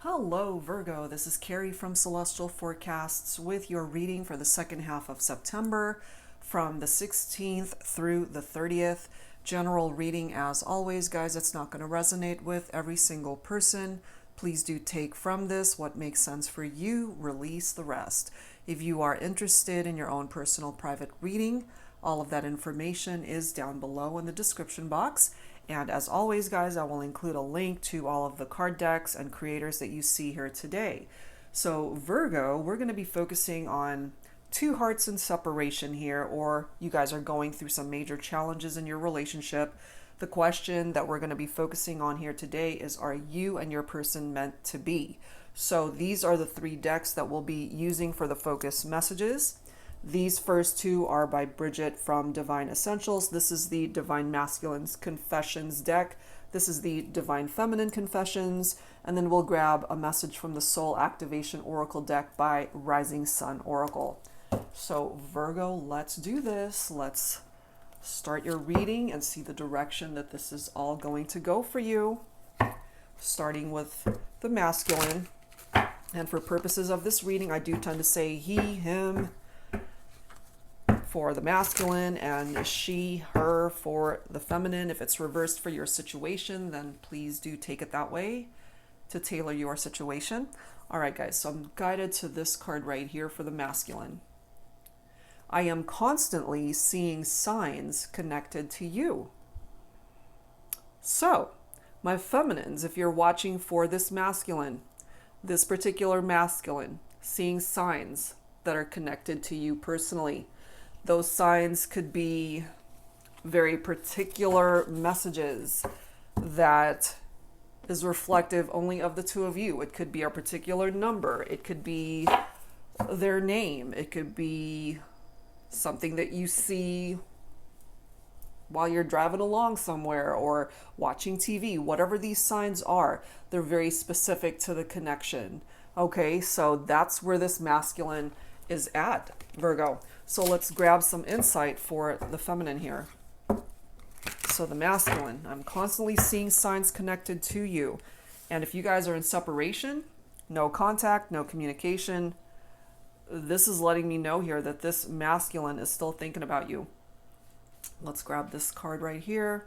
Hello Virgo, this is Carrie from Celestial Forecasts with your reading for the second half of September from the 16th through the 30th. General reading as always, guys. It's not going to resonate with every single person. Please do take from this what makes sense for you, release the rest. If you are interested in your own personal private reading, all of that information is down below in the description box. And as always, guys, I will include a link to all of the card decks and creators that you see here today. So Virgo, we're going to be focusing on two hearts in separation here, or you guys are going through some major challenges in your relationship. The question that we're going to be focusing on here today is, are you and your person meant to be? So these are the three decks that we'll be using for the focus messages. These first two are by Bridget from Divine Essentials. This is the Divine Masculine's Confessions deck. This is the Divine Feminine Confessions. And then we'll grab a message from the Soul Activation Oracle deck by Rising Sun Oracle. So Virgo, let's do this. Let's start your reading and see the direction that this is all going to go for you. Starting with the masculine. And for purposes of this reading, I do tend to say he, him, for the masculine, and she, her for the feminine. If it's reversed for your situation, then please do take it that way to tailor your situation. All right, guys, so I'm guided to this card right here for the masculine. I am constantly seeing signs connected to you. So, my feminines, if you're watching for this masculine, this particular masculine, seeing signs that are connected to you personally, those signs could be very particular messages that is reflective only of the two of you. It could be a particular number. It could be their name. It could be something that you see while you're driving along somewhere or watching TV. Whatever these signs are, they're very specific to the connection. Okay, so that's where this masculine is at, Virgo. So let's grab some insight for the feminine here. So the masculine, I'm constantly seeing signs connected to you. And if you guys are in separation, no contact, no communication, this is letting me know here that this masculine is still thinking about you. Let's grab this card right here.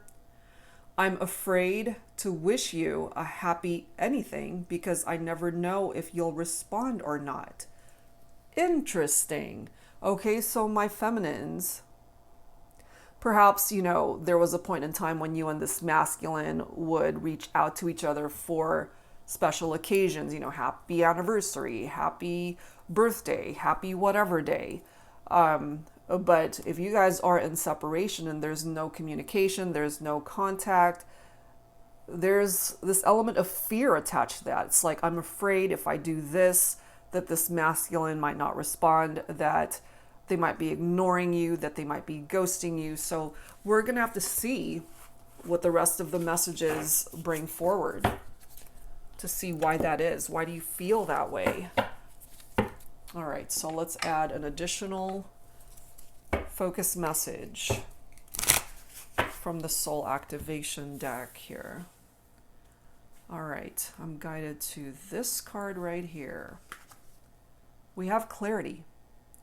I'm afraid to wish you a happy anything because I never know if you'll respond or not. Interesting. Okay, so my feminines, perhaps, there was a point in time when you and this masculine would reach out to each other for special occasions, happy anniversary, happy birthday, happy whatever day. But if you guys are in separation and there's no communication, there's no contact, there's this element of fear attached to that. It's like, I'm afraid if I do this, that this masculine might not respond, that they might be ignoring you, that they might be ghosting you. So we're going to have to see what the rest of the messages bring forward to see why that is. Why do you feel that way? All right, so let's add an additional focus message from the Soul Activation deck here. All right, I'm guided to this card right here. We have clarity,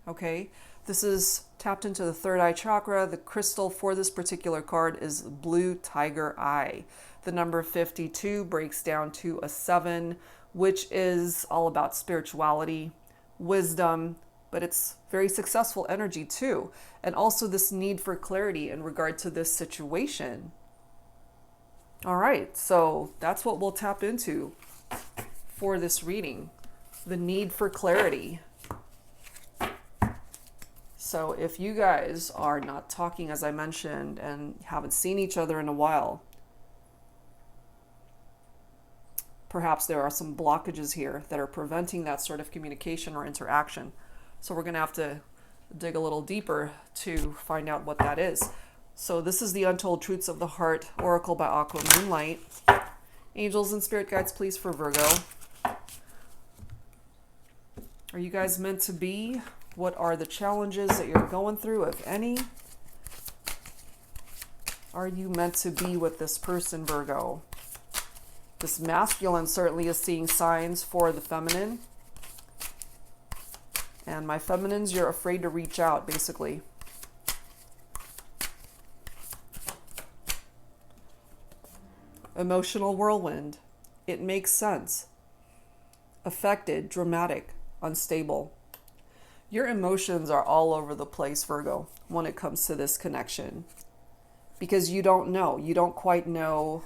okay? This is tapped into the third eye chakra. The crystal for this particular card is blue tiger eye. The number 52 breaks down to a 7, which is all about spirituality, wisdom, but it's very successful energy too. And also this need for clarity in regard to this situation. All right, so that's what we'll tap into for this reading. The need for clarity. So if you guys are not talking, as I mentioned, and haven't seen each other in a while, perhaps there are some blockages here that are preventing that sort of communication or interaction. So we're going to have to dig a little deeper to find out what that is. So this is the Untold Truths of the Heart Oracle by Aqua Moonlight. Angels and spirit guides, please, for Virgo. Are you guys meant to be? What are the challenges that you're going through, if any? Are you meant to be with this person, Virgo? This masculine certainly is seeing signs for the feminine. And my feminines, you're afraid to reach out, basically. Emotional whirlwind. It makes sense. Affected, dramatic, unstable. Your emotions are all over the place, Virgo, when it comes to this connection. Because you don't know. You don't quite know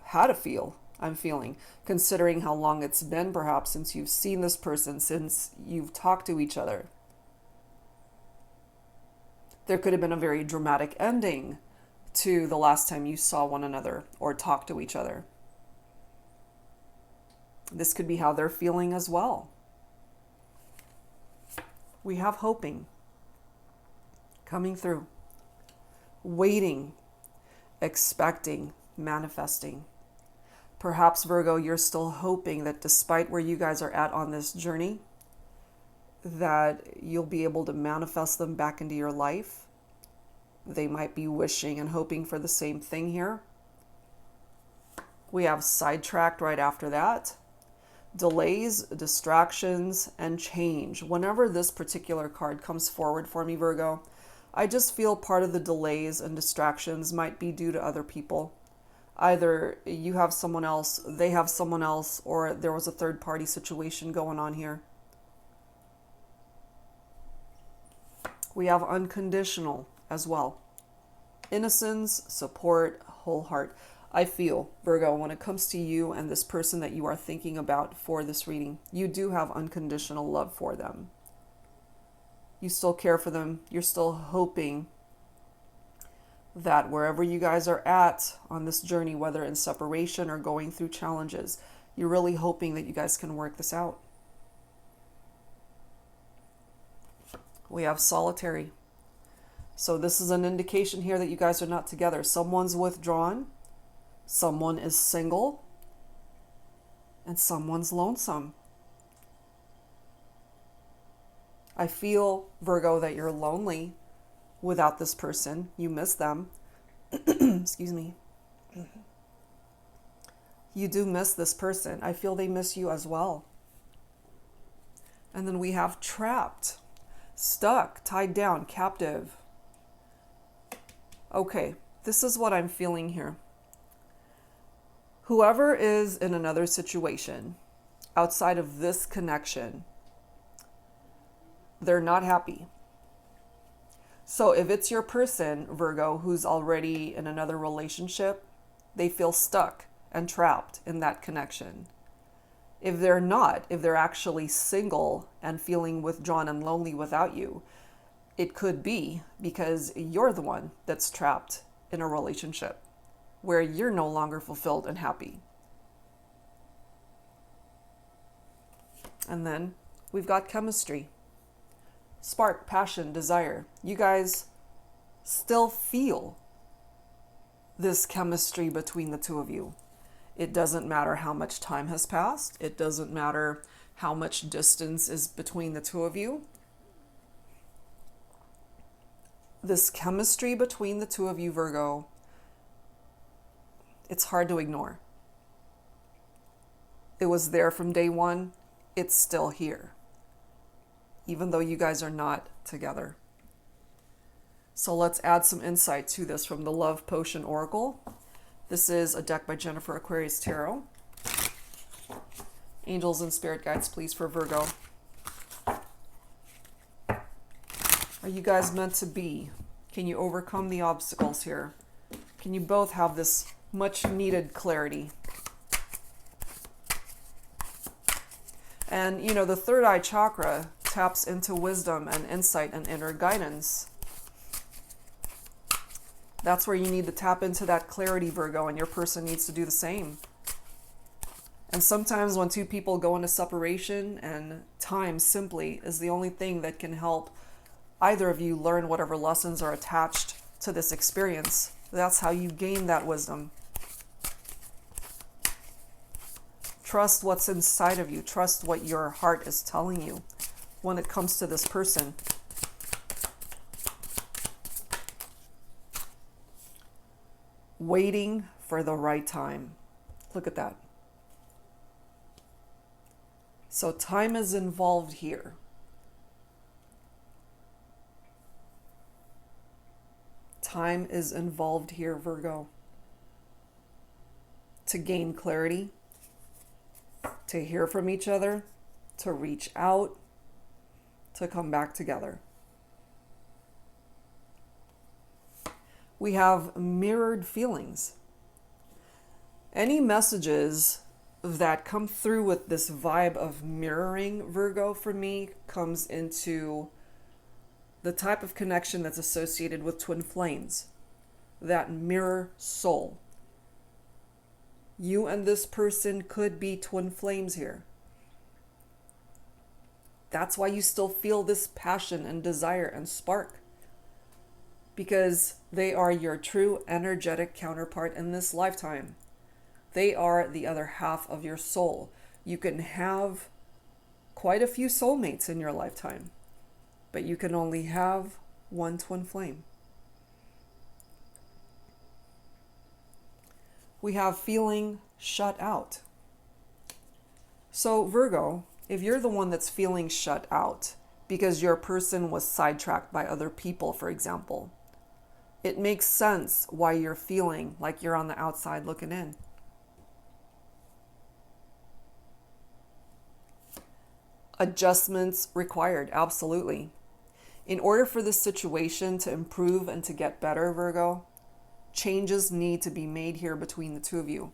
how to feel. I'm feeling, considering how long it's been perhaps since you've seen this person, since you've talked to each other. There could have been a very dramatic ending to the last time you saw one another or talked to each other. This could be how they're feeling as well. We have hoping coming through, waiting, expecting, manifesting. Perhaps, Virgo, you're still hoping that despite where you guys are at on this journey, that you'll be able to manifest them back into your life. They might be wishing and hoping for the same thing here. We have sidetracked right after that. Delays, distractions, and change. Whenever this particular card comes forward for me, Virgo, I just feel part of the delays and distractions might be due to other people. Either you have someone else, they have someone else, or there was a third-party situation going on here. We have unconditional as well. Innocence, support, whole heart. I feel, Virgo, when it comes to you and this person that you are thinking about for this reading, you do have unconditional love for them. You still care for them. You're still hoping that wherever you guys are at on this journey, whether in separation or going through challenges, you're really hoping that you guys can work this out. We have solitary. So this is an indication here that you guys are not together. Someone's withdrawn, someone is single, and someone's lonesome. I feel, Virgo, that you're lonely without this person. You miss them. Excuse me. You do miss this person. I feel they miss you as well. And then we have trapped, stuck, tied down, captive. Okay, this is what I'm feeling here. Whoever is in another situation outside of this connection, they're not happy. So if it's your person, Virgo, who's already in another relationship, they feel stuck and trapped in that connection. If they're not, if they're actually single and feeling withdrawn and lonely without you, it could be because you're the one that's trapped in a relationship where you're no longer fulfilled and happy. And then we've got chemistry. Spark, passion, desire. You guys still feel this chemistry between the two of you. It doesn't matter how much time has passed. It doesn't matter how much distance is between the two of you. This chemistry between the two of you, Virgo, it's hard to ignore. It was there from day one. It's still here, even though you guys are not together. So let's add some insight to this from the Love Potion Oracle. This is a deck by Jennifer Aquarius Tarot. Angels and spirit guides, please, for Virgo. Are you guys meant to be? Can you overcome the obstacles here? Can you both have this much needed clarity? And, you know, the third eye chakra taps into wisdom and insight and inner guidance. That's where you need to tap into that clarity, Virgo, and your person needs to do the same. And sometimes when two people go into separation, and time simply is the only thing that can help either of you learn whatever lessons are attached to this experience, that's how you gain that wisdom. Trust what's inside of you. Trust what your heart is telling you when it comes to this person. Waiting for the right time. Look at that. So time is involved here. Time is involved here, Virgo. To gain clarity, to hear from each other, to reach out, to come back together. We have mirrored feelings. Any messages that come through with this vibe of mirroring, Virgo, for me, comes into the type of connection that's associated with twin flames, that mirror soul. You and this person could be twin flames here. That's why you still feel this passion and desire and spark, because they are your true energetic counterpart in this lifetime. They are the other half of your soul. You can have quite a few soulmates in your lifetime, but you can only have one twin flame. We have feeling shut out. So Virgo, if you're the one that's feeling shut out because your person was sidetracked by other people, for example, it makes sense why you're feeling like you're on the outside looking in. Adjustments required, absolutely. In order for this situation to improve and to get better, Virgo, changes need to be made here between the two of you.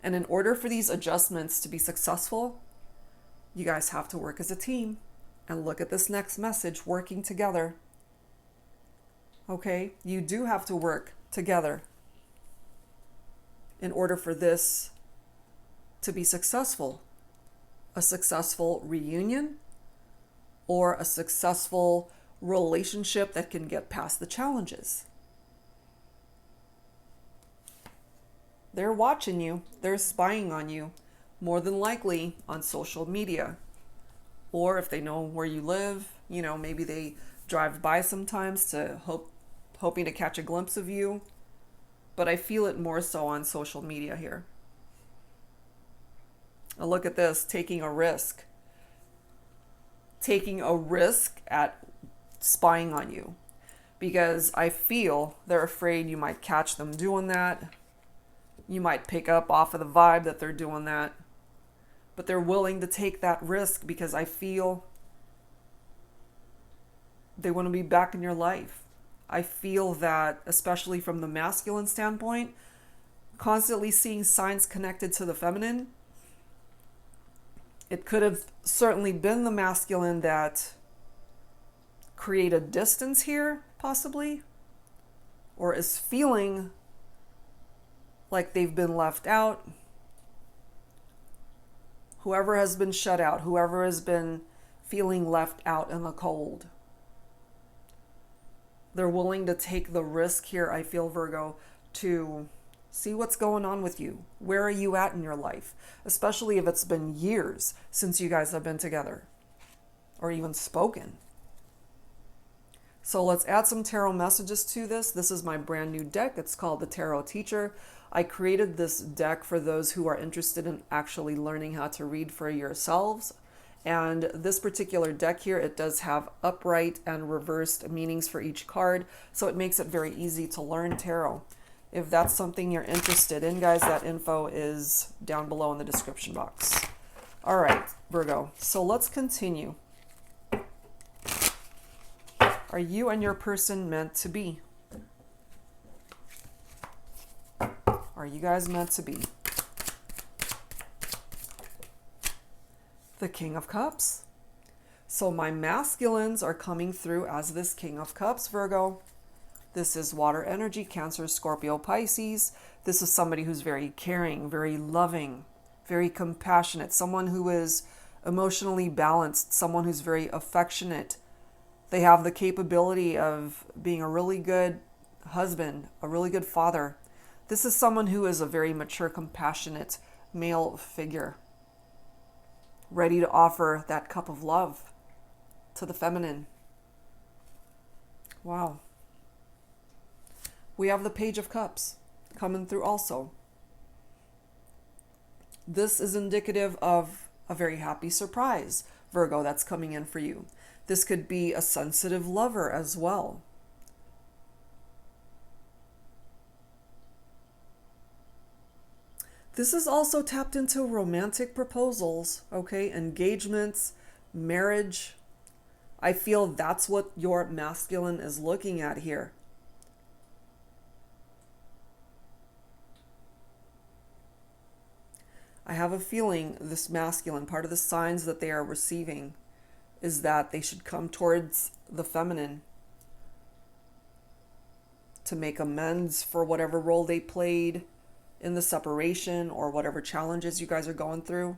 And in order for these adjustments to be successful, you guys have to work as a team. And look at this next message, working together. Okay, you do have to work together in order for this to be successful. A successful reunion or a successful relationship that can get past the challenges. They're watching you. They're spying on you, more than likely on social media. Or if they know where you live, maybe they drive by sometimes to hoping to catch a glimpse of you. But I feel it more so on social media here. Now look at this, taking a risk. Taking a risk at spying on you. Because I feel they're afraid you might catch them doing that. You might pick up off of the vibe that they're doing that. But they're willing to take that risk because I feel they want to be back in your life. I feel that, especially from the masculine standpoint, constantly seeing signs connected to the feminine, it could have certainly been the masculine that created distance here, possibly, or is feeling like they've been left out. Whoever has been shut out, whoever has been feeling left out in the cold, they're willing to take the risk here, I feel, Virgo, to see what's going on with you. Where are you at in your life? Especially if it's been years since you guys have been together or even spoken. So let's add some tarot messages to this. This is my brand new deck. It's called the Tarot Teacher. I created this deck for those who are interested in actually learning how to read for yourselves. And this particular deck here, it does have upright and reversed meanings for each card. So it makes it very easy to learn tarot. If that's something you're interested in, guys, that info is down below in the description box. All right, Virgo. So let's continue. Are you and your person meant to be? Are you guys meant to be? The King of Cups. So my masculines are coming through as this King of Cups, Virgo. This is water energy, Cancer, Scorpio, Pisces. This is somebody who's very caring, very loving, very compassionate, someone who is emotionally balanced, someone who's very affectionate. They have the capability of being a really good husband, a really good father. This is someone who is a very mature, compassionate male figure, ready to offer that cup of love to the feminine. Wow. We have the Page of Cups. coming through also. This is indicative of a very happy surprise, Virgo, that's coming in for you. This could be a sensitive lover as well. This is also tapped into romantic proposals, okay? Engagements, marriage. I feel that's what your masculine is looking at here. I have a feeling this masculine, part of the signs that they are receiving is that they should come towards the feminine to make amends for whatever role they played in the separation or whatever challenges you guys are going through.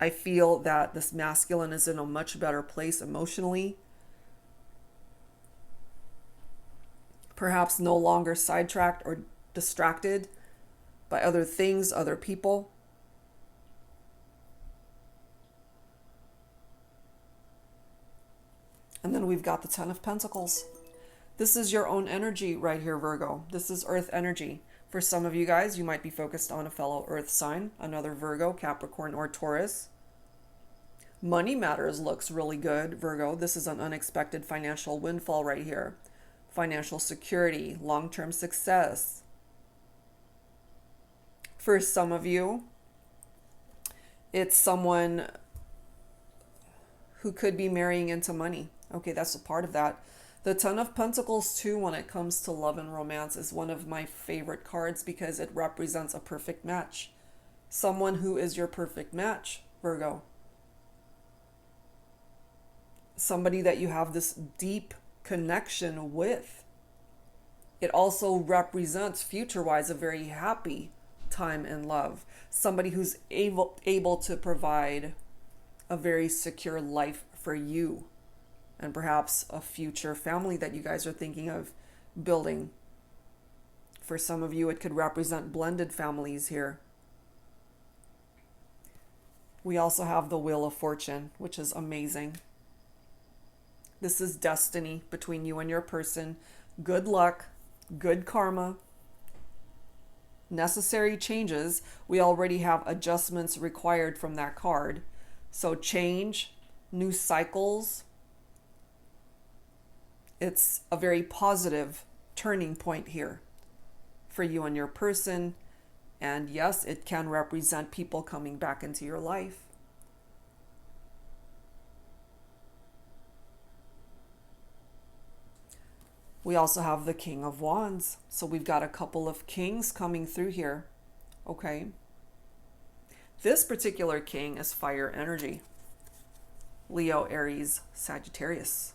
I feel that this masculine is in a much better place emotionally. Perhaps no longer sidetracked or distracted by other things, other people. And then we've got the Ten of Pentacles. This is your own energy right here, Virgo. This is earth energy. For some of you guys, you might be focused on a fellow earth sign, another Virgo, Capricorn, or Taurus. Money matters looks really good, Virgo. This is an unexpected financial windfall right here. Financial security, long-term success. For some of you, it's someone who could be marrying into money. Okay, that's a part of that. The Ten of Pentacles, too, when it comes to love and romance, is one of my favorite cards because it represents a perfect match. Someone who is your perfect match, Virgo. Somebody that you have this deep connection with. It also represents, future-wise, a very happy time in love. Somebody who's able to provide a very secure life for you. And perhaps a future family that you guys are thinking of building. For some of you, it could represent blended families here. We also have the Wheel of Fortune, which is amazing. This is destiny between you and your person. Good luck, good karma, necessary changes. We already have adjustments required from that card. So change, new cycles. It's a very positive turning point here for you and your person. And yes, it can represent people coming back into your life. We also have the King of Wands. So we've got a couple of kings coming through here. Okay. This particular king is fire energy. Leo, Aries, Sagittarius.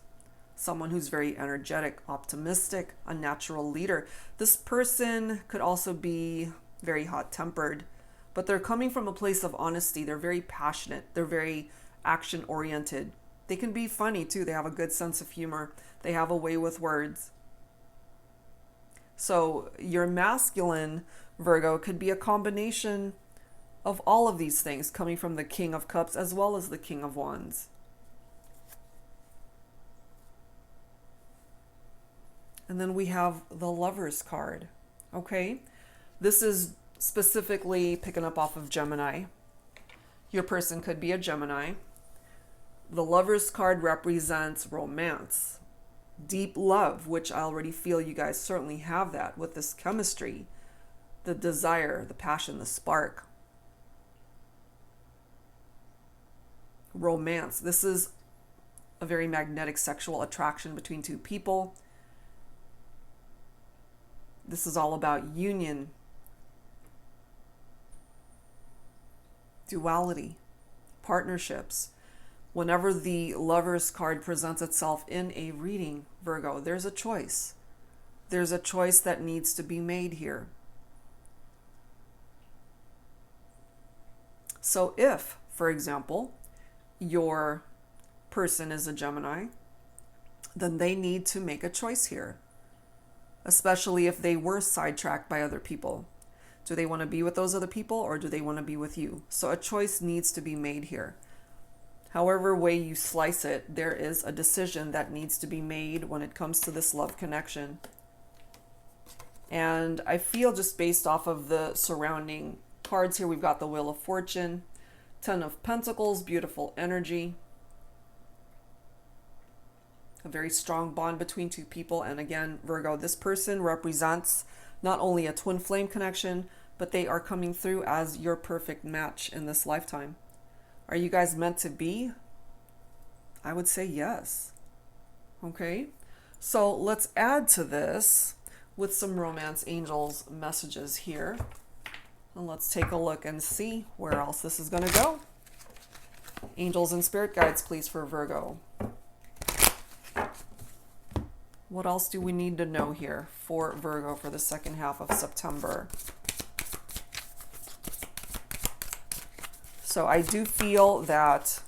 Someone who's very energetic, optimistic, a natural leader. This person could also be very hot-tempered, but they're coming from a place of honesty. They're very passionate. They're very action-oriented. They can be funny too. They have a good sense of humor. They have a way with words. So your masculine, Virgo, could be a combination of all of these things coming from the King of Cups as well as the King of Wands. And then we have the Lovers card. Okay, this is specifically picking up off of Gemini. Your person could be a Gemini. The Lovers card represents romance, deep love, which I already feel you guys certainly have that with this chemistry, the desire, the passion, the spark. Romance. This is a very magnetic sexual attraction between two people. This is all about union, duality, partnerships. Whenever the Lovers card presents itself in a reading, Virgo, there's a choice. There's a choice that needs to be made here. So if, for example, your person is a Gemini, then they need to make a choice here. Especially if they were sidetracked by other people. Do they want to be with those other people or do they want to be with you? So a choice needs to be made here. However way you slice it, there is a decision that needs to be made when it comes to this love connection. And I feel just based off of the surrounding cards here, we've got the Wheel of Fortune, Ten of Pentacles, beautiful energy. A very strong bond between two people. And again, Virgo, this person represents not only a twin flame connection, but they are coming through as your perfect match in this lifetime. Are you guys meant to be? I would say yes. Okay, so let's add to this with some romance angels messages here. And let's take a look and see where else this is going to go. Angels and spirit guides, please, for Virgo. What else do we need to know here for Virgo for the second half of September? So I do feel that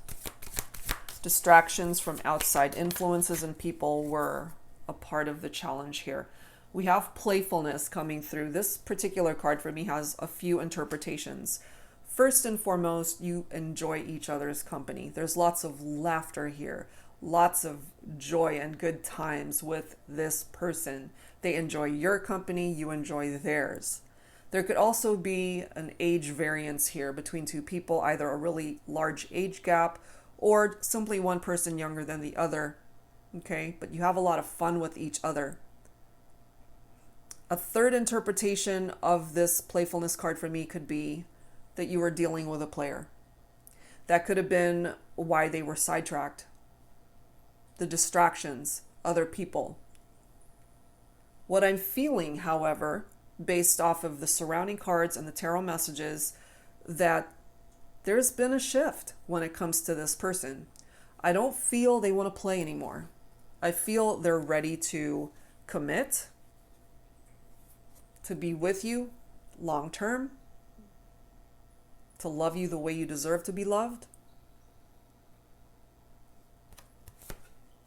distractions from outside influences and people were a part of the challenge here. We have playfulness coming through. This particular card for me has a few interpretations. First and foremost, you enjoy each other's company. There's lots of laughter here, lots of joy and good times with this person. They enjoy your company, you enjoy theirs. There could also be an age variance here between two people, either a really large age gap or simply one person younger than the other. Okay, but you have a lot of fun with each other. A third interpretation of this playfulness card for me could be that you were dealing with a player. That could have been why they were sidetracked. The distractions, other people. What I'm feeling, however, based off of the surrounding cards and the tarot messages, that there's been a shift when it comes to this person. I don't feel they want to play anymore. I feel they're ready to commit, to be with you long term, to love you the way you deserve to be loved.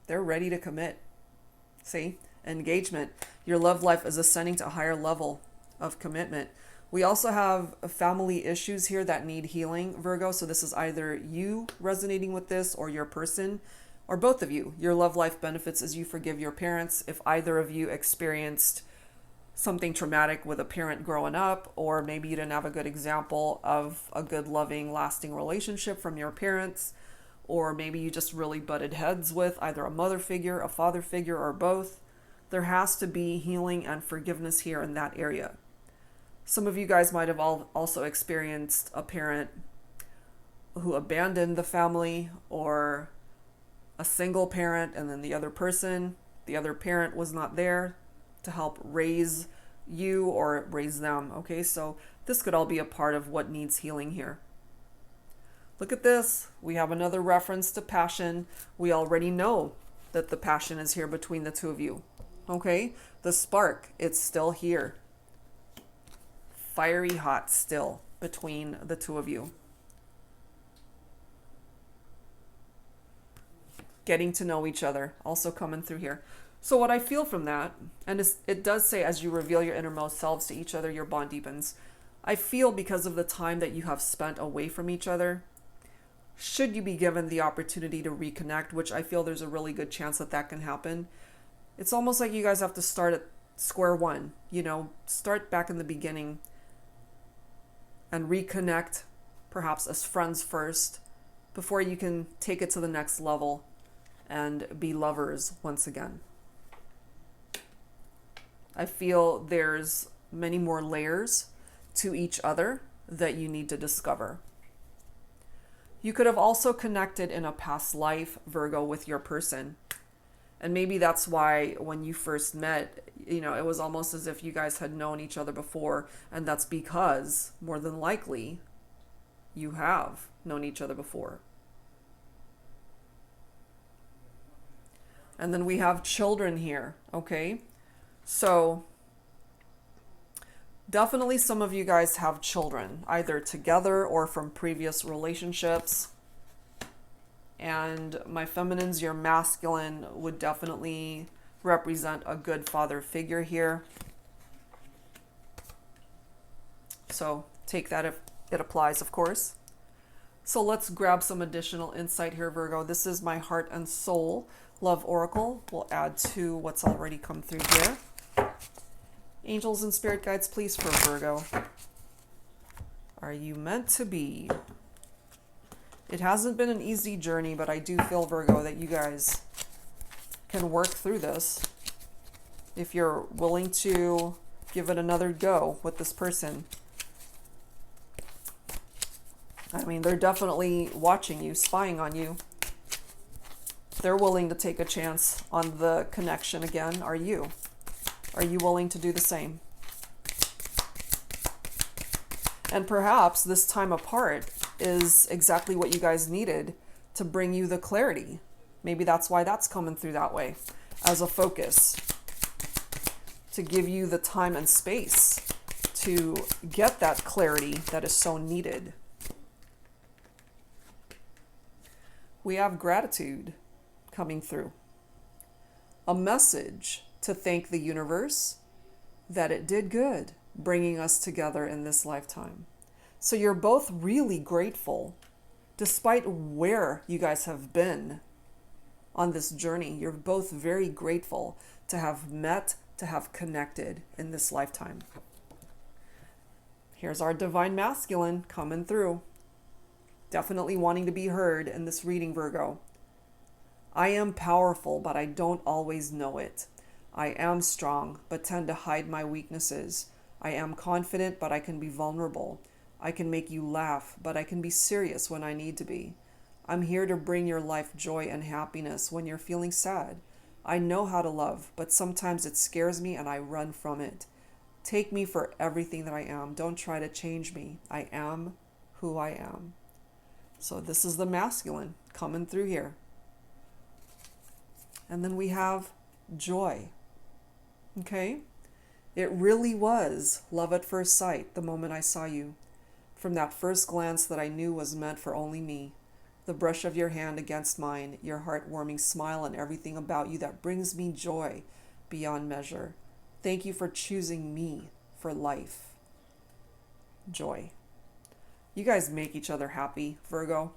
They're ready to commit. See? Engagement. Your love life is ascending to a higher level of commitment. We also have family issues here that need healing, Virgo. So this is either you resonating with this or your person, or both of you. Your love life benefits as you forgive your parents. If either of you experienced something traumatic with a parent growing up, or maybe you didn't have a good example of a good, loving, lasting relationship from your parents, or maybe you just really butted heads with either a mother figure, a father figure, or both, there has to be healing and forgiveness here in that area. Some of you guys might have also experienced a parent who abandoned the family, or a single parent, and then the other parent was not there to help raise you or raise them. Okay, so this could all be a part of what needs healing here. Look at this. We have another reference to passion. We already know that the passion is here between the two of you. Okay, the spark, it's still here. Fiery hot still between the two of you. Getting to know each other, also coming through here. So what I feel from that, and it does say as you reveal your innermost selves to each other, your bond deepens. I feel because of the time that you have spent away from each other, should you be given the opportunity to reconnect, which I feel there's a really good chance that that can happen, it's almost like you guys have to start at square one, start back in the beginning and reconnect, perhaps as friends first, before you can take it to the next level and be lovers once again. I feel there's many more layers to each other that you need to discover. You could have also connected in a past life, Virgo, with your person. And maybe that's why when you first met, it was almost as if you guys had known each other before. And that's because, more than likely, you have known each other before. And then we have children here, okay? So definitely some of you guys have children, either together or from previous relationships. And my feminines, your masculine would definitely represent a good father figure here. So take that if it applies, of course. So let's grab some additional insight here, Virgo. This is my heart and soul love oracle. We'll add to what's already come through here. Angels and spirit guides, please, for Virgo. Are you meant to be? It hasn't been an easy journey, but I do feel, Virgo, that you guys can work through this if you're willing to give it another go with this person. I mean, they're definitely watching you, spying on you. They're willing to take a chance on the connection again. Are you? Are you willing to do the same? And perhaps this time apart is exactly what you guys needed to bring you the clarity. Maybe that's why that's coming through that way, as a focus, to give you the time and space to get that clarity that is so needed. We have gratitude coming through. A message to thank the universe that it did good bringing us together in this lifetime. So you're both really grateful, despite where you guys have been on this journey. You're both very grateful to have met, to have connected in this lifetime. Here's our divine masculine coming through. Definitely wanting to be heard in this reading, Virgo. I am powerful, but I don't always know it. I am strong, but tend to hide my weaknesses. I am confident, but I can be vulnerable. I can make you laugh, but I can be serious when I need to be. I'm here to bring your life joy and happiness when you're feeling sad. I know how to love, but sometimes it scares me and I run from it. Take me for everything that I am. Don't try to change me. I am who I am. So this is the masculine coming through here. And then we have joy. Okay? It really was love at first sight the moment I saw you. From that first glance that I knew was meant for only me. The brush of your hand against mine, your heartwarming smile, and everything about you that brings me joy beyond measure. Thank you for choosing me for life. Joy. You guys make each other happy, Virgo.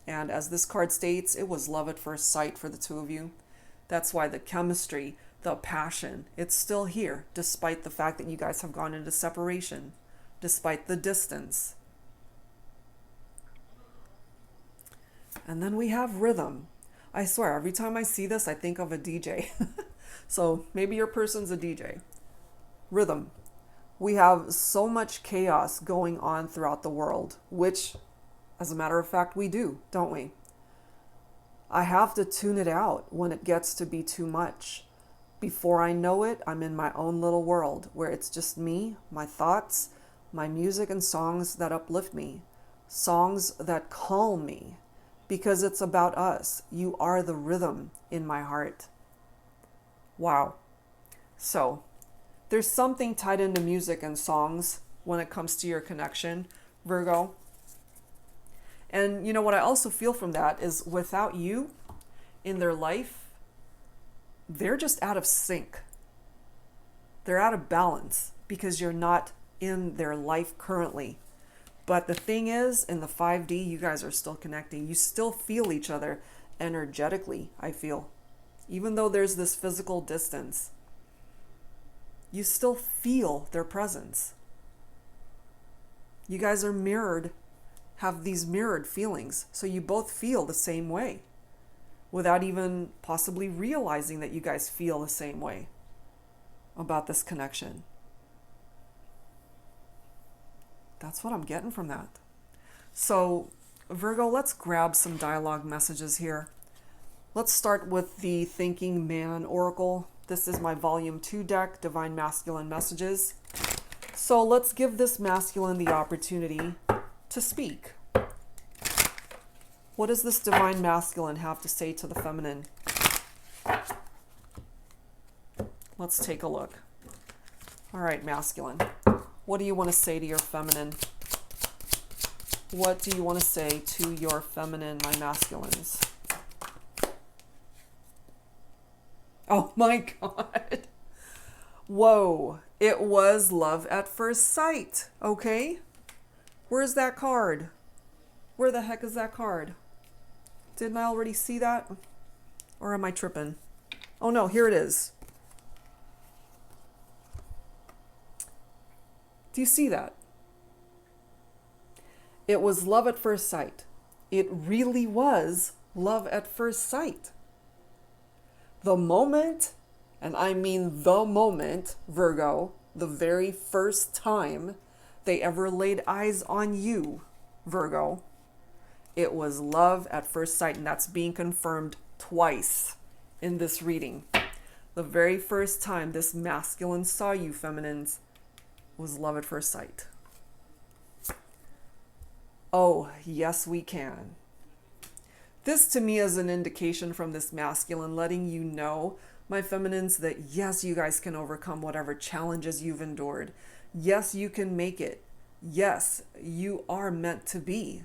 And as this card states, it was love at first sight for the two of you. That's why the chemistry, the passion, it's still here, despite the fact that you guys have gone into separation, despite the distance. And then we have rhythm. I swear, every time I see this, I think of a DJ. So maybe your person's a DJ. Rhythm. We have so much chaos going on throughout the world, which, as a matter of fact, we do, don't we? I have to tune it out when it gets to be too much. Before I know it, I'm in my own little world where it's just me, my thoughts, my music and songs that uplift me, songs that calm me, because it's about us. You are the rhythm in my heart. Wow. So, there's something tied into music and songs when it comes to your connection, Virgo. And you know what I also feel from that is without you in their life, they're just out of sync. They're out of balance because you're not in their life currently. But the thing is, in the 5D, you guys are still connecting. You still feel each other energetically, I feel. Even though there's this physical distance, you still feel their presence. You guys are mirrored, have these mirrored feelings. So you both feel the same way without even possibly realizing that you guys feel the same way about this connection. That's what I'm getting from that. So, Virgo, let's grab some dialogue messages here. Let's start with the Thinking Man Oracle. This is my Volume 2 deck, Divine Masculine Messages. So let's give this masculine the opportunity to speak. What does this Divine Masculine have to say to the feminine? Let's take a look. All right, masculine. What do you want to say to your feminine? What do you want to say to your feminine, my masculines? Oh my God. Whoa. It was love at first sight. Okay. Where's that card? Where the heck is that card? Didn't I already see that? Or am I tripping? Oh no, here it is. Do you see that? It was love at first sight. It really was love at first sight. The moment, and I mean the moment, Virgo, the very first time they ever laid eyes on you, Virgo, it was love at first sight, and that's being confirmed twice in this reading. The very first time this masculine saw you, feminines, was love at first sight. Oh, yes, we can. This to me is an indication from this masculine letting you know, my feminines, that yes, you guys can overcome whatever challenges you've endured. Yes, you can make it. Yes, you are meant to be.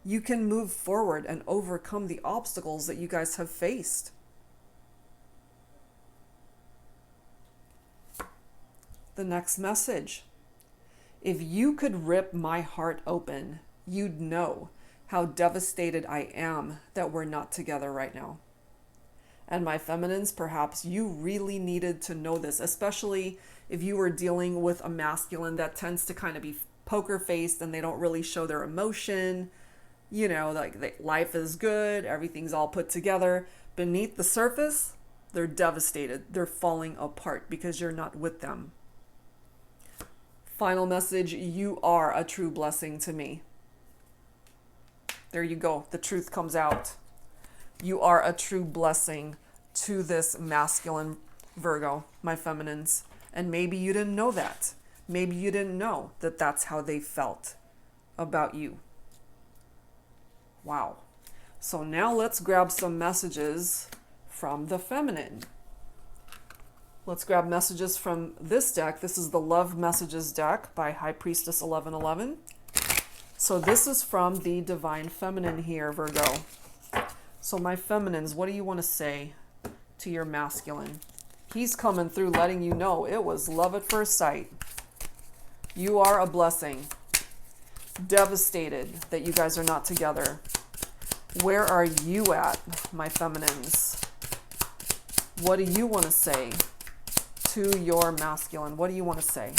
You can move forward and overcome the obstacles that you guys have faced. The next message. If you could rip my heart open, you'd know how devastated I am that we're not together right now. And my feminines, perhaps you really needed to know this, especially if you were dealing with a masculine that tends to kind of be poker faced and they don't really show their emotion. You know, like life is good, everything's all put together. Beneath the surface, they're devastated. They're falling apart because you're not with them. Final message, you are a true blessing to me. There you go. The truth comes out. You are a true blessing to this masculine Virgo, my feminines. And maybe you didn't know that. Maybe you didn't know that that's how they felt about you. Wow. So now let's grab some messages from the feminine. Let's grab messages from this deck. This is the Love Messages deck by High Priestess 1111. So this is from the Divine Feminine here, Virgo. So my feminines, what do you want to say to your masculine? He's coming through letting you know it was love at first sight. You are a blessing. Devastated that you guys are not together. Where are you at, my feminines? What do you want to say to your masculine? What do you want to say?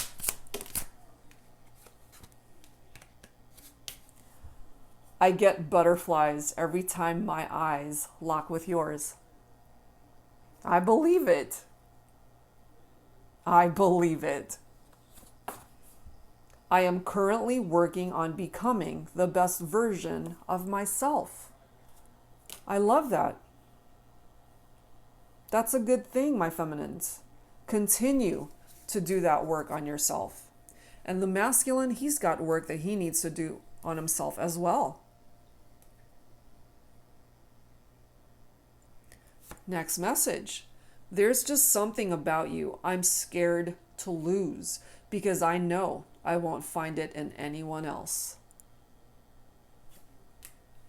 I get butterflies every time my eyes lock with yours. I believe it. I believe it. I am currently working on becoming the best version of myself. I love that. That's a good thing, my feminines. Continue to do that work on yourself. And the masculine, he's got work that he needs to do on himself as well. Next message. There's just something about you I'm scared to lose because I know I won't find it in anyone else.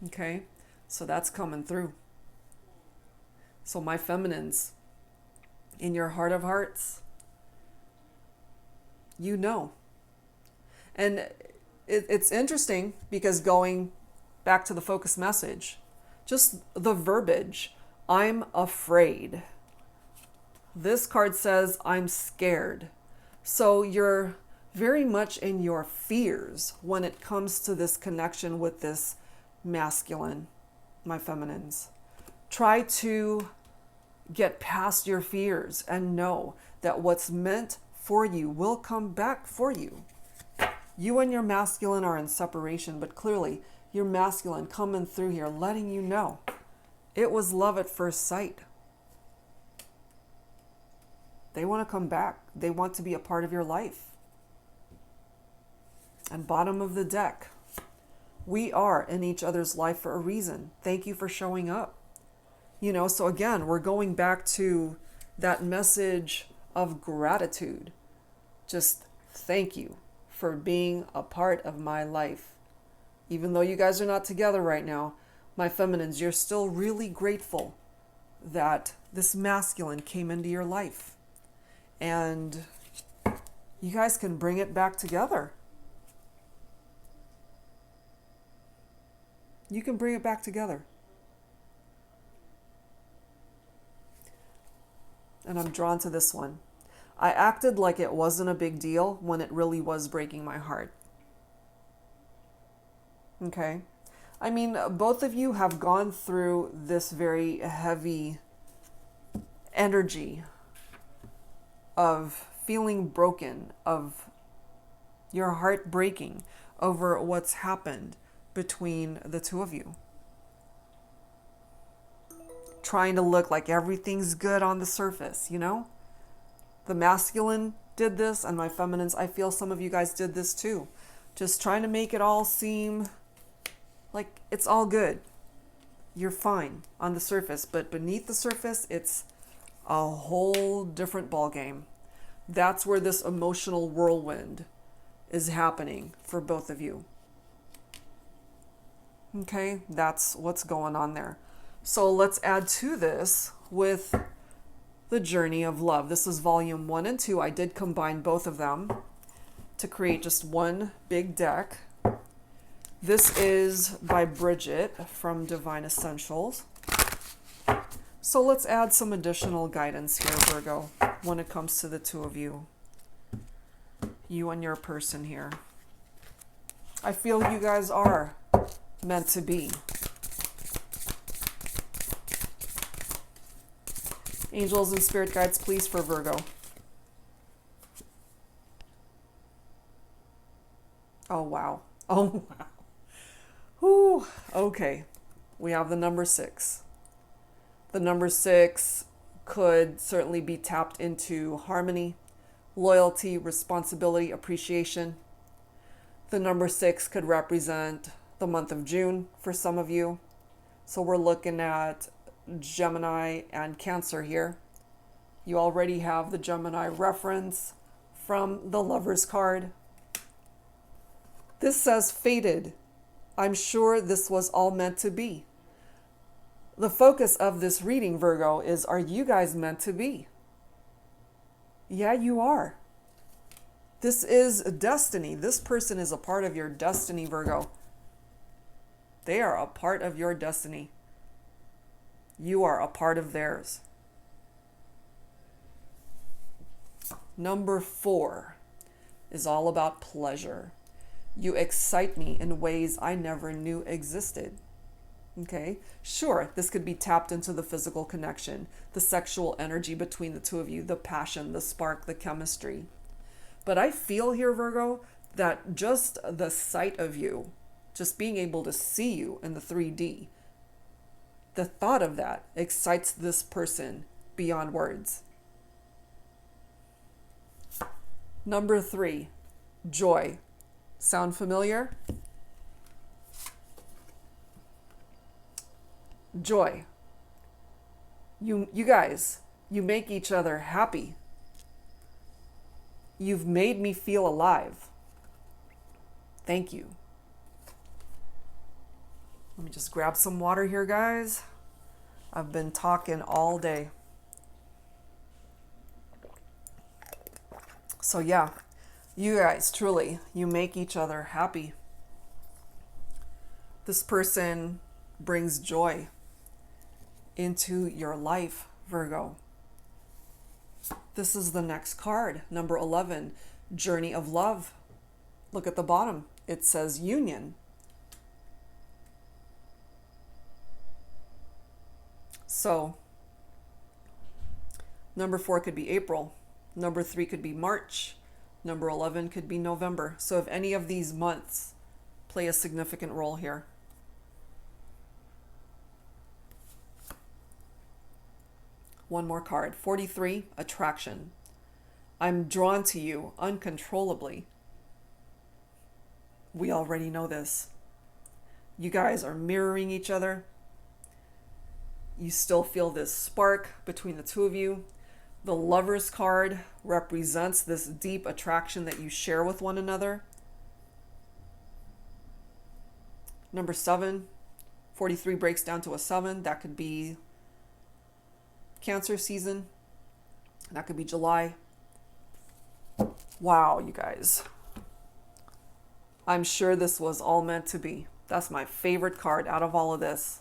Okay, so that's coming through. So my feminines, in your heart of hearts, you know. And it's interesting because going back to the focus message, just the verbiage, I'm afraid. This card says, I'm scared. So you're very much in your fears when it comes to this connection with this masculine, my feminines. Try to get past your fears and know that what's meant for you will come back for you. You and your masculine are in separation, but clearly your masculine coming through here, letting you know it was love at first sight. They want to come back. They want to be a part of your life. And bottom of the deck, we are in each other's life for a reason. Thank you for showing up. You know, so again, we're going back to that message of gratitude. Just thank you for being a part of my life. Even though you guys are not together right now, my feminines, you're still really grateful that this masculine came into your life. And you guys can bring it back together. You can bring it back together. And I'm drawn to this one. I acted like it wasn't a big deal when it really was breaking my heart. Okay? I mean, both of you have gone through this very heavy energy of feeling broken, of your heart breaking over what's happened between the two of you. Trying to look like everything's good on the surface, you know? The masculine did this, and my feminines, I feel some of you guys did this too. Just trying to make it all seem like it's all good. You're fine on the surface, but beneath the surface, it's a whole different ballgame. That's where this emotional whirlwind is happening for both of you. Okay, that's what's going on there. So let's add to this with the journey of love. This is volume 1 and 2. I did combine both of them to create just one big deck. This is by Bridget from Divine Essentials. So let's add some additional guidance here, Virgo, when it comes to the two of you. You and your person here. I feel you guys are meant to be. Angels and spirit guides, please, for Virgo. Oh, wow. Oh, wow. Whew. Okay. We have the number 6. The number 6 could certainly be tapped into harmony, loyalty, responsibility, appreciation. The number 6 could represent the month of June for some of you. So we're looking at Gemini and Cancer here. You already have the Gemini reference from the Lover's card. This says fated. I'm sure this was all meant to be. The focus of this reading, Virgo, is, are you guys meant to be? Yeah, you are. This is destiny. This person is a part of your destiny, Virgo. They are a part of your destiny. You are a part of theirs. Number 4 is all about pleasure. You excite me in ways I never knew existed. Okay, sure, this could be tapped into the physical connection, the sexual energy between the two of you, the passion, the spark, the chemistry. But I feel here, Virgo, that just the sight of you, just being able to see you in the 3D, the thought of that excites this person beyond words. Number 3, joy. Sound familiar? Joy. You guys, you make each other happy. You've made me feel alive. Thank you. Let me just grab some water here, guys. I've been talking all day. So yeah, you guys, truly, you make each other happy. This person brings joy into your life, Virgo. This is the next card, number 11, Journey of Love. Look at the bottom. It says union. So, number 4 could be April. Number 3 could be March. Number 11 could be November. So if any of these months play a significant role here. One more card. 43, attraction. I'm drawn to you uncontrollably. We already know this. You guys are mirroring each other. You still feel this spark between the two of you. The Lover's card represents this deep attraction that you share with one another. Number 7, 43 breaks down to a 7. That could be Cancer season. That could be July. Wow, you guys. I'm sure this was all meant to be. That's my favorite card out of all of this,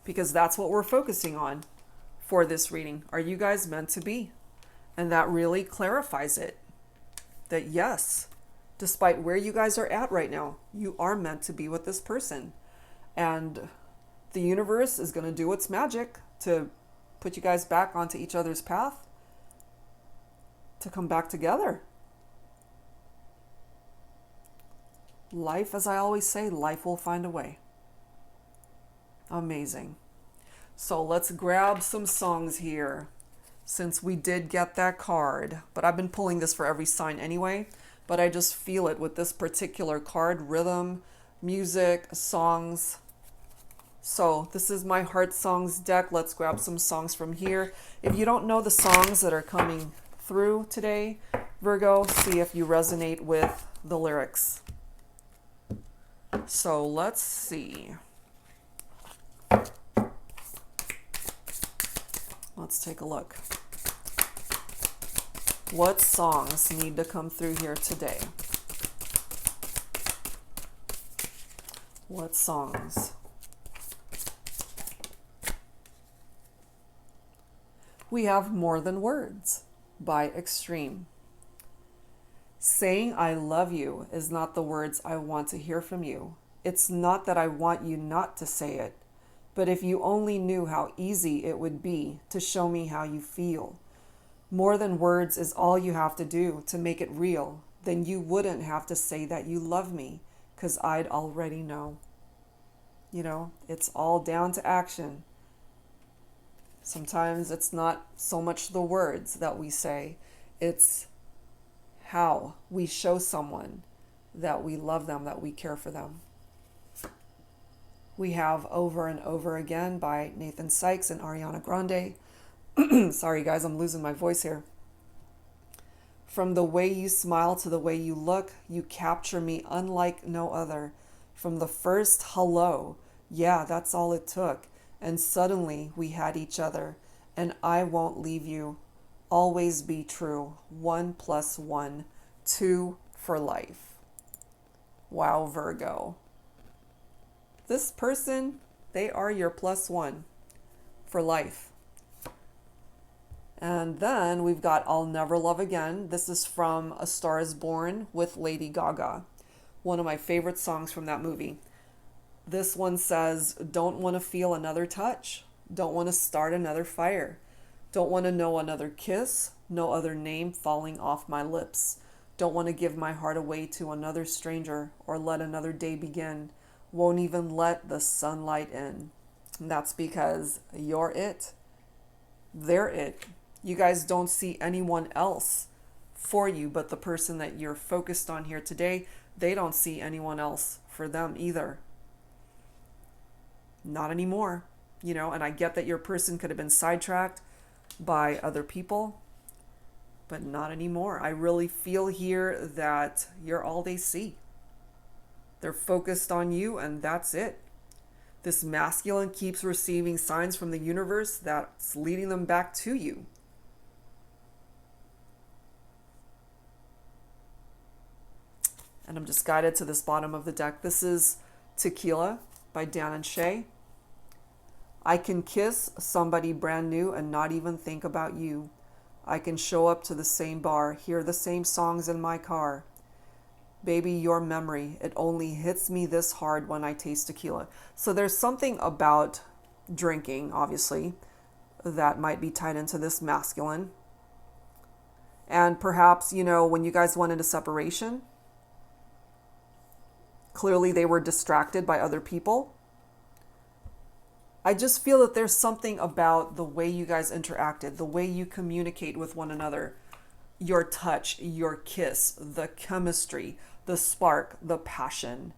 because that's what we're focusing on for this reading. Are you guys meant to be? And that really clarifies it. That yes, despite where you guys are at right now, you are meant to be with this person. And the universe is going to do its magic to put you guys back onto each other's path, to come back together. Life, as I always say, life will find a way. Amazing. So let's grab some songs here, since we did get that card. But I've been pulling this for every sign anyway, but I just feel it with this particular card. Rhythm, music, songs. So this is my Heart Songs deck. Let's grab some songs from here. If you don't know the songs that are coming through today, Virgo, see if you resonate with the lyrics. So let's see. Let's take a look. What songs need to come through here today? What songs? We have More Than Words by Extreme. Saying I love you is not the words I want to hear from you. It's not that I want you not to say it, but if you only knew how easy it would be to show me how you feel. More than words is all you have to do to make it real. Then you wouldn't have to say that you love me, 'cause I'd already know. You know, it's all down to action. Sometimes it's not so much the words that we say, it's how we show someone that we love them, that we care for them. We have Over and Over Again by Nathan Sykes and Ariana Grande. Sorry guys, I'm losing my voice here. From the way you smile to the way you look, you capture me unlike no other. From the first hello, yeah, that's all it took. And suddenly we had each other, and I won't leave you. Always be true. 1 + 1, 2 for life. Wow, Virgo. This person, they are your +1 for life. And then we've got I'll Never Love Again. This is from A Star Is Born with Lady Gaga. One of my favorite songs from that movie. This one says, don't want to feel another touch. Don't want to start another fire. Don't want to know another kiss. No other name falling off my lips. Don't want to give my heart away to another stranger or let another day begin. Won't even let the sunlight in. And that's because you're it. They're it. You guys don't see anyone else for you but the person that you're focused on here today. They don't see anyone else for them either. Not anymore, you know, and I get that your person could have been sidetracked by other people, but not anymore. I really feel here that you're all they see. They're focused on you, and that's it. This masculine keeps receiving signs from the universe that's leading them back to you. And I'm just guided to this bottom of the deck. This is Tequila by Dan and Shay. I can kiss somebody brand new and not even think about you. I can show up to the same bar, hear the same songs in my car. Baby, your memory, it only hits me this hard when I taste tequila. So there's something about drinking, obviously, that might be tied into this masculine. And perhaps, you know, when you guys went into separation, clearly they were distracted by other people. I just feel that there's something about the way you guys interacted, the way you communicate with one another, your touch, your kiss, the chemistry, the spark, the passion.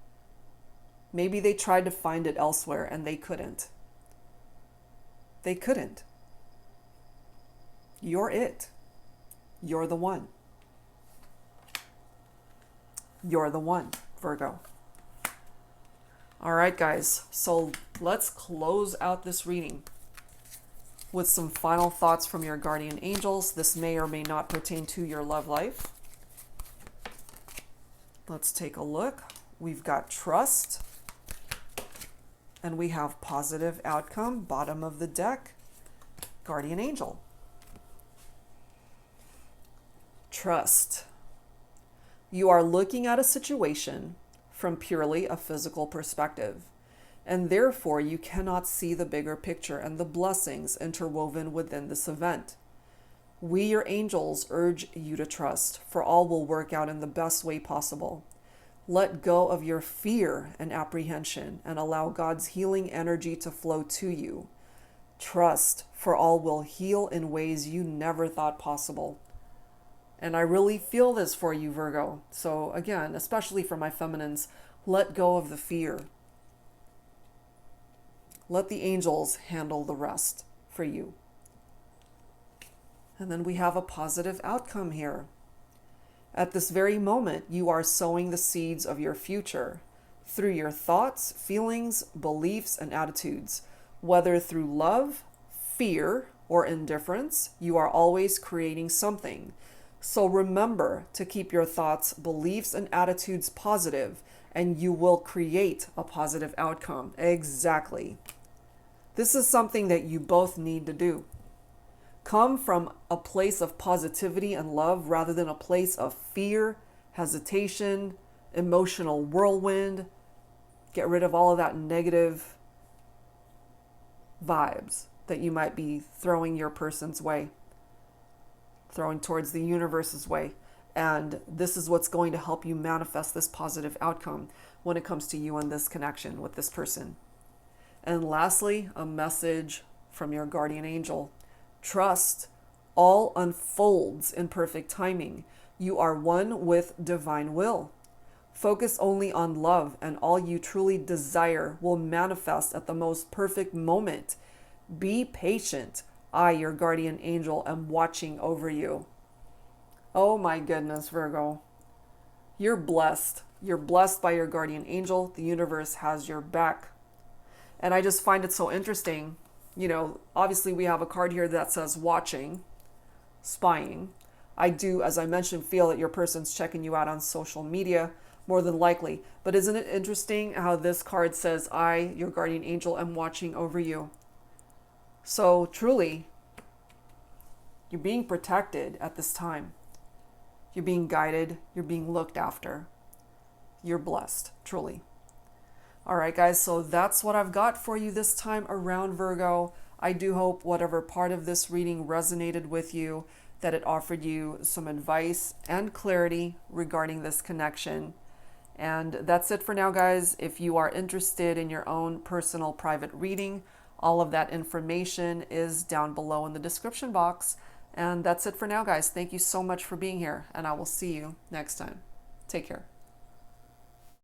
Maybe they tried to find it elsewhere and they couldn't. They couldn't. You're it. You're the one. You're the one, Virgo. All right, guys, so let's close out this reading with some final thoughts from your guardian angels. This may or may not pertain to your love life. Let's take a look. We've got trust, and we have positive outcome, bottom of the deck, guardian angel. Trust. You are looking at a situation from purely a physical perspective, and therefore you cannot see the bigger picture and the blessings interwoven within this event. We, your angels, urge you to trust, for all will work out in the best way possible. Let go of your fear and apprehension and allow God's healing energy to flow to you. Trust, for all will heal in ways you never thought possible. And I really feel this for you, Virgo. So again, especially for my feminines, let go of the fear. Let the angels handle the rest for you. And then we have a positive outcome here. At this very moment, you are sowing the seeds of your future through your thoughts, feelings, beliefs, and attitudes. Whether through love, fear, or indifference, you are always creating something. So remember to keep your thoughts, beliefs, and attitudes positive, and you will create a positive outcome. Exactly. This is something that you both need to do. Come from a place of positivity and love rather than a place of fear, hesitation, emotional whirlwind. Get rid of all of that negative vibes that you might be throwing your person's way, throwing towards the universe's way. And this is what's going to help you manifest this positive outcome when it comes to you and this connection with this person. And lastly, a message from your guardian angel. Trust, all unfolds in perfect timing. You are one with divine will. Focus only on love, and all you truly desire will manifest at the most perfect moment. Be patient. I, your guardian angel, am watching over you. Oh my goodness, Virgo. You're blessed. You're blessed by your guardian angel. The universe has your back. And I just find it so interesting. You know, obviously we have a card here that says watching, spying. I do, as I mentioned, feel that your person's checking you out on social media, more than likely. But isn't it interesting how this card says, I, your guardian angel, am watching over you? So truly, you're being protected at this time. You're being guided. You're being looked after. You're blessed, truly. All right, guys, so that's what I've got for you this time around, Virgo. I do hope whatever part of this reading resonated with you, that it offered you some advice and clarity regarding this connection. And that's it for now, guys. If you are interested in your own personal private reading, all of that information is down below in the description box. And that's it for now, guys. Thank you so much for being here, and I will see you next time. Take care.